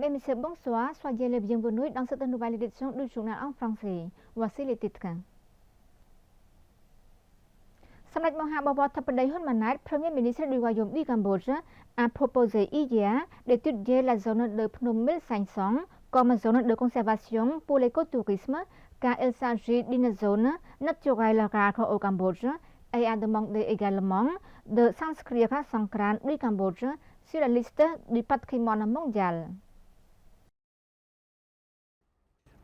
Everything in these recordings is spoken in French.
Mesdames et messieurs, bonsoir. Soyez les bienvenus dans cette nouvelle édition du journal en français. Voici les titres. សម្ដេចមហាបវរធិបតីហ៊ុនម៉ាណែត Premier ministre du Royaume du Cambodge a proposé hier d'étudier la zone de Phnom 1500 comme zone de conservation pour l'écotourisme car il s'agit d'une zone naturelle rare au Cambodge et a demandé également de s'inscrire Songkran du Cambodge sur la liste du patrimoine mondial.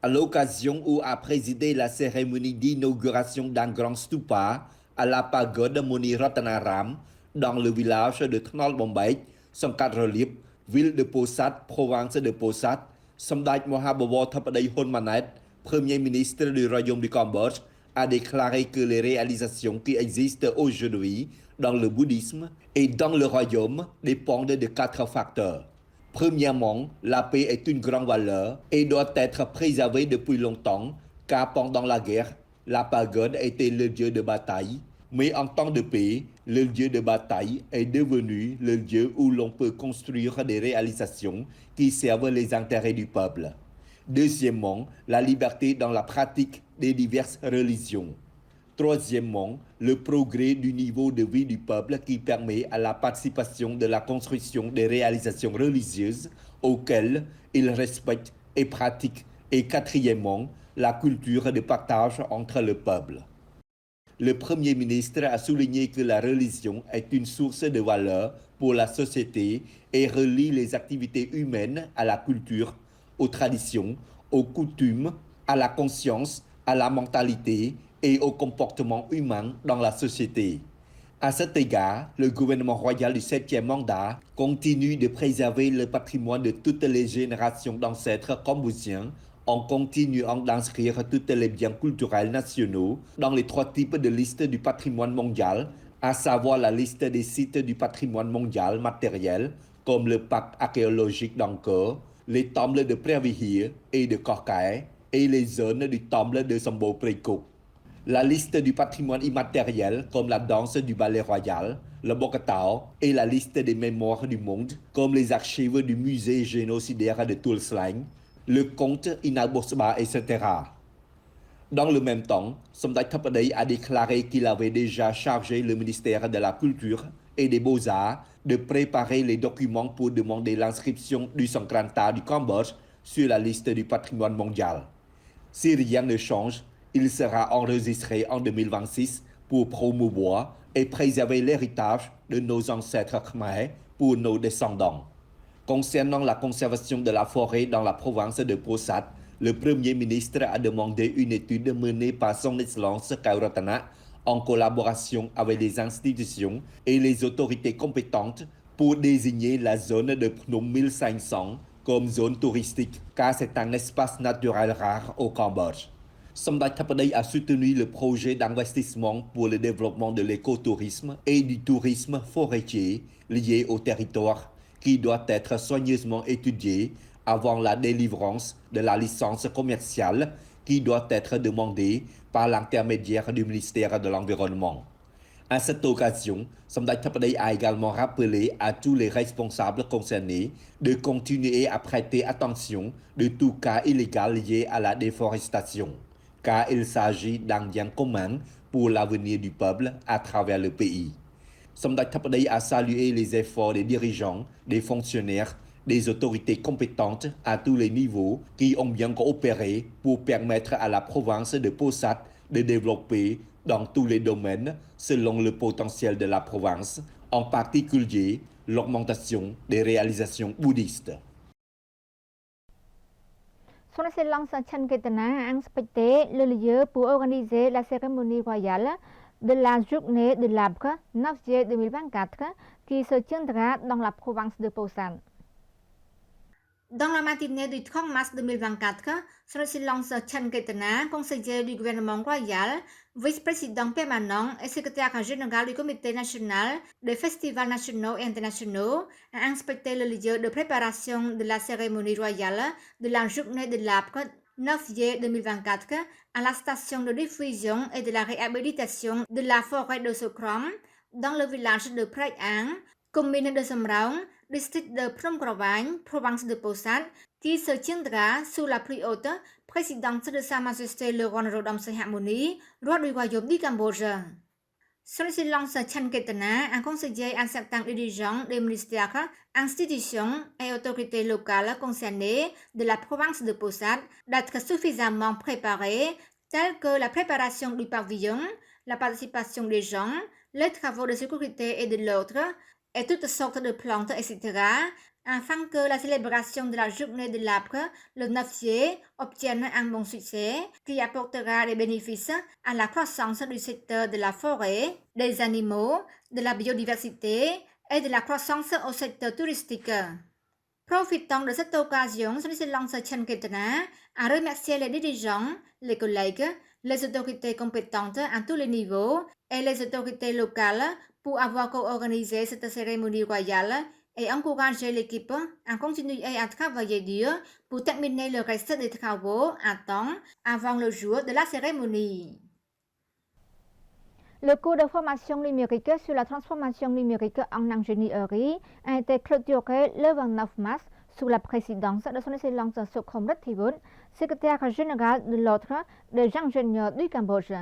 À l'occasion où a présidé la cérémonie d'inauguration d'un grand stupa à la pagode Moni Ratanaram dans le village de Thnol Bombay, son cadre relief, ville de Posat, province de Posat, Samdaj Mohabawar Thapadai Hun Manet, Premier ministre du Royaume du Cambodge, a déclaré que les réalisations qui existent aujourd'hui dans le bouddhisme et dans le royaume dépendent de 4 facteurs. Premièrement, la paix est une grande valeur et doit être préservée depuis longtemps, car pendant la guerre, la pagode était le dieu de bataille, mais en temps de paix, le dieu de bataille est devenu le lieu où l'on peut construire des réalisations qui servent les intérêts du peuple. Deuxièmement, la liberté dans la pratique des diverses religions. Troisièmement, le progrès du niveau de vie du peuple qui permet à la participation de la construction des réalisations religieuses auxquelles il respecte et pratique. Et quatrièmement, la culture de partage entre le peuple. Le Premier ministre a souligné que la religion est une source de valeur pour la société et relie les activités humaines à la culture, aux traditions, aux coutumes, à la conscience, à la mentalité et au comportement humain dans la société. À cet égard, le gouvernement royal du 7e mandat continue de préserver le patrimoine de toutes les générations d'ancêtres cambodgiens en continuant d'inscrire tous les biens culturels nationaux dans les 3 types de listes du patrimoine mondial, à savoir la liste des sites du patrimoine mondial matériel, comme le parc archéologique d'Angkor, les temples de Previhi et de Korkai, et les zones du temple de Sambo Preikuk. La liste du patrimoine immatériel, comme la danse du ballet royal, le Bokatao, et la liste des mémoires du monde, comme les archives du musée génocidaire de Tulslang, le compte Inalbosba, etc. Dans le même temps, Samdaj Thapadei a déclaré qu'il avait déjà chargé le ministère de la Culture et des Beaux-Arts de préparer les documents pour demander l'inscription du Songkran du Cambodge sur la liste du patrimoine mondial. Si rien ne change, il sera enregistré en 2026 pour promouvoir et préserver l'héritage de nos ancêtres khmer pour nos descendants. Concernant la conservation de la forêt dans la province de Posat, le Premier ministre a demandé une étude menée par son Excellence Kauratana en collaboration avec les institutions et les autorités compétentes pour désigner la zone de Phnom 1500 comme zone touristique, car c'est un espace naturel rare au Cambodge. Samdaj Thapadei a soutenu le projet d'investissement pour le développement de l'écotourisme et du tourisme forestier lié au territoire qui doit être soigneusement étudié avant la délivrance de la licence commerciale qui doit être demandée par l'intermédiaire du ministère de l'Environnement. À cette occasion, Samdaj Thapadei a également rappelé à tous les responsables concernés de continuer à prêter attention de tout cas illégal lié à la déforestation, car il s'agit d'un bien commun pour l'avenir du peuple à travers le pays. Samdaj Thapadei a salué les efforts des dirigeants, des fonctionnaires, des autorités compétentes à tous les niveaux qui ont bien coopéré pour permettre à la province de Posat de développer dans tous les domaines selon le potentiel de la province, en particulier l'augmentation des réalisations bouddhistes. Son Excellence Chan Ketana a inspecté le lieu pour organiser la cérémonie royale de la journée de l'arbre 9 juillet 2024 qui se tiendra dans la province de Posat. Dans la matinée du 30 mars 2024, Son Excellence Chan Ketana, conseiller du gouvernement royal, vice-président permanent et secrétaire général du Comité national des festivals nationaux et internationaux, a inspecté le lieu de préparation de la cérémonie royale de la journée de l'arbre 9 juillet 2024 à la station de diffusion et de la réhabilitation de la forêt de Sokrom dans le village de Prek Ang, commune de Samraung, district de Phnom Kravang, province de Posat, qui se tiendra sous la plus haute présidence de Sa Majesté le Roi Norodom Sihamoni, roi du Royaume du Cambodge. Son Excellence Chan Ketana, un conseiller à certains dirigeants des ministères, institutions et autorités locales concernées de la province de Posad d'être suffisamment préparés, tels que la préparation du pavillon, la participation des gens, les travaux de sécurité et de l'ordre, et toutes sortes de plantes, etc., afin que la célébration de la journée de l'arbre le 9 juillet obtienne un bon succès qui apportera des bénéfices à la croissance du secteur de la forêt, des animaux, de la biodiversité et de la croissance au secteur touristique. Profitant de cette occasion, Son Excellence Chan Ketana a remercié les dirigeants, les collègues, les autorités compétentes à tous les niveaux et les autorités locales pour avoir co-organisé cette cérémonie royale et encourager l'équipe à continuer à travailler dur pour terminer le reste des travaux à temps avant le jour de la cérémonie. Le cours de formation numérique sur la transformation numérique en ingénierie a été clôturé le 29 mars sous la présidence de Son Excellence Sokhom Ratthibut, secrétaire général de l'Ordre des ingénieurs du Cambodge.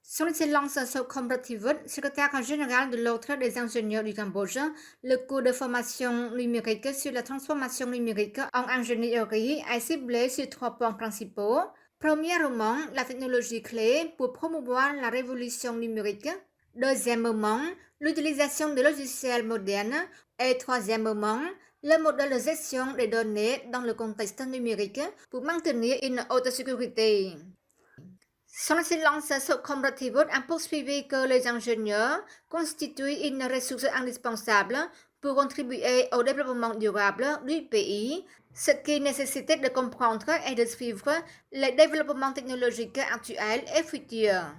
Son Excellence Sokhom Ratthibut, secrétaire général de l'Ordre des ingénieurs du Cambodge, le cours de formation numérique sur la transformation numérique en ingénierie est ciblé sur 3 points principaux. Premièrement, la technologie clé pour promouvoir la révolution numérique. Deuxièmement, l'utilisation de logiciels modernes. Et troisièmement, le modèle de gestion des données dans le contexte numérique pour maintenir une haute sécurité. Son Excellence Sokhom Ratthibut a poursuivi que les ingénieurs constituent une ressource indispensable pour contribuer au développement durable du pays, ce qui nécessite de comprendre et de suivre les développements technologiques actuels et futurs.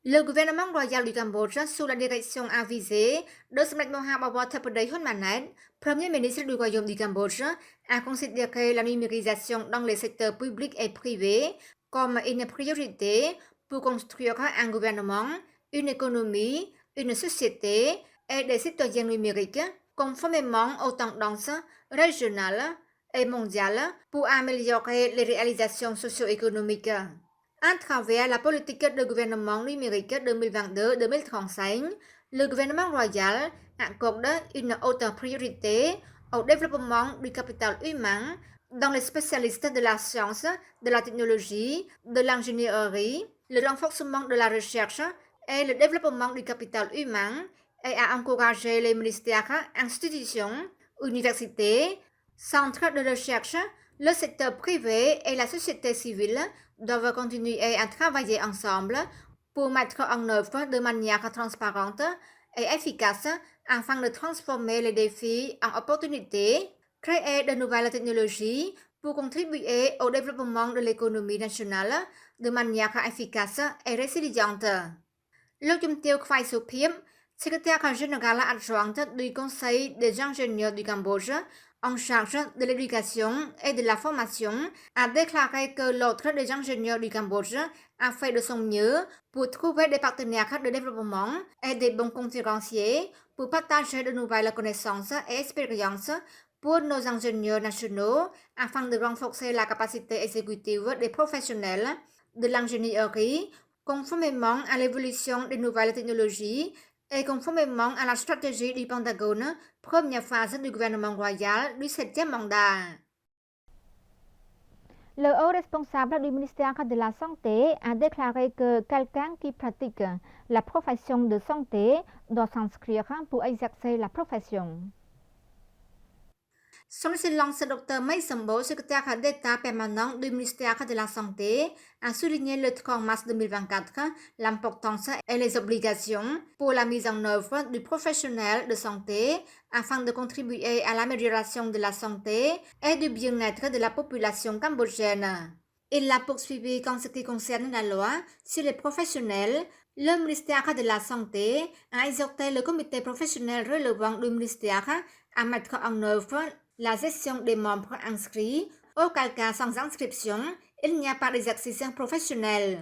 Le gouvernement royal du Cambodge, sous la direction avisée de Samdech Mahabawar Theppaday Hunmanet, Premier ministre du Royaume du Cambodge, a considéré la numérisation dans les secteurs publics et privés comme une priorité pour construire un gouvernement, une économie, une société et des citoyens numériques conformément aux tendances régionales et mondiales pour améliorer les réalisations socio-économiques. À travers la politique de gouvernement numérique 2022-2035, le gouvernement royal accorde une haute priorité au développement du capital humain dans les spécialistes de la science, de la technologie, de l'ingénierie, le renforcement de la recherche et le développement du capital humain et à encourager les ministères, institutions, universités, centres de recherche, le secteur privé et la société civile doivent continuer à travailler ensemble pour mettre en œuvre de manière transparente et efficace afin de transformer les défis en opportunités, créer de nouvelles technologies pour contribuer au développement de l'économie nationale de manière efficace et résiliente.លោកជំទាវ ខ្វាយសុភាព secrétaire général adjointe du Conseil des ingénieurs du Cambodge en charge de l'éducation et de la formation, a déclaré que l'Ordre des ingénieurs du Cambodge a fait de son mieux pour trouver des partenaires de développement et des bons conférenciers pour partager de nouvelles connaissances et expériences pour nos ingénieurs nationaux afin de renforcer la capacité exécutive des professionnels de l'ingénierie conformément à l'évolution des nouvelles technologies et conformément à la stratégie du Pentagone, première phase du gouvernement royal du 7e mandat. Le haut responsable du ministère de la Santé a déclaré que quelqu'un qui pratique la profession de santé doit s'inscrire pour exercer la profession. Son Excellence Dr. Mai Sambo, secrétaire d'État permanent du ministère de la Santé, a souligné le 3 mars 2024 l'importance et les obligations pour la mise en œuvre du professionnel de santé afin de contribuer à l'amélioration de la santé et du bien-être de la population cambodgienne. Il a poursuivi qu'en ce qui concerne la loi sur les professionnels, le ministère de la Santé a exhorté le comité professionnel relevant du ministère à mettre en œuvre la gestion des membres inscrits, auquel cas sans inscription, il n'y a pas d'exercice professionnel.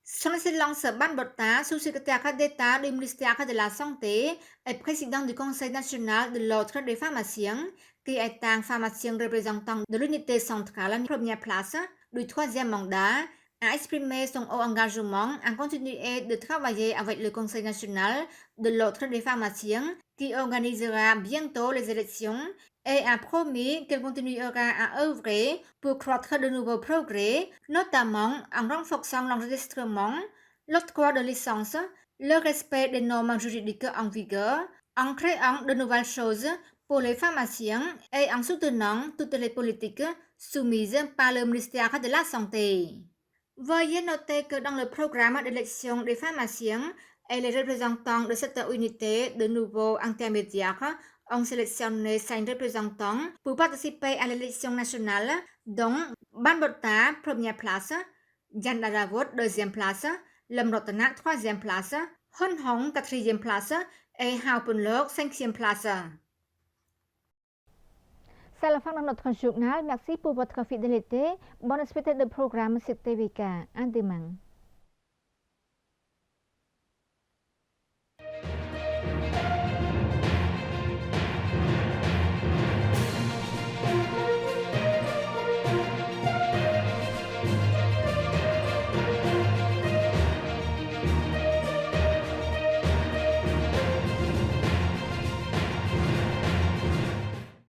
Son Excellence Ban Bota, sous-secrétaire d'État du ministère de la Santé et président du Conseil national de l'Ordre des pharmaciens, qui est un pharmacien représentant de l'unité centrale en première place du troisième mandat, a exprimé son haut engagement à continuer de travailler avec le Conseil national de l'ordre des pharmaciens qui organisera bientôt les élections et a promis qu'elle continuera à œuvrer pour croître de nouveaux progrès, notamment en renforçant l'enregistrement, l'octroi de licences, le respect des normes juridiques en vigueur, en créant de nouvelles choses pour les pharmaciens et en soutenant toutes les politiques soumises par le ministère de la Santé. Veuillez noter que dans le programme d'élection des pharmaciens et les représentants de cette unité de nouveaux intermédiaires ont sélectionné 5 représentants pour participer à l'élection nationale, dont Ban Bota, première place, Jan Daravut, deuxième place, Lâm Rotana, troisième place, Hun Hong, quatrième place et Hao Punlok, cinquième place. C'est la fin de notre journal. Merci pour votre fidélité. Bonne suite de programme sur TVK. À demain.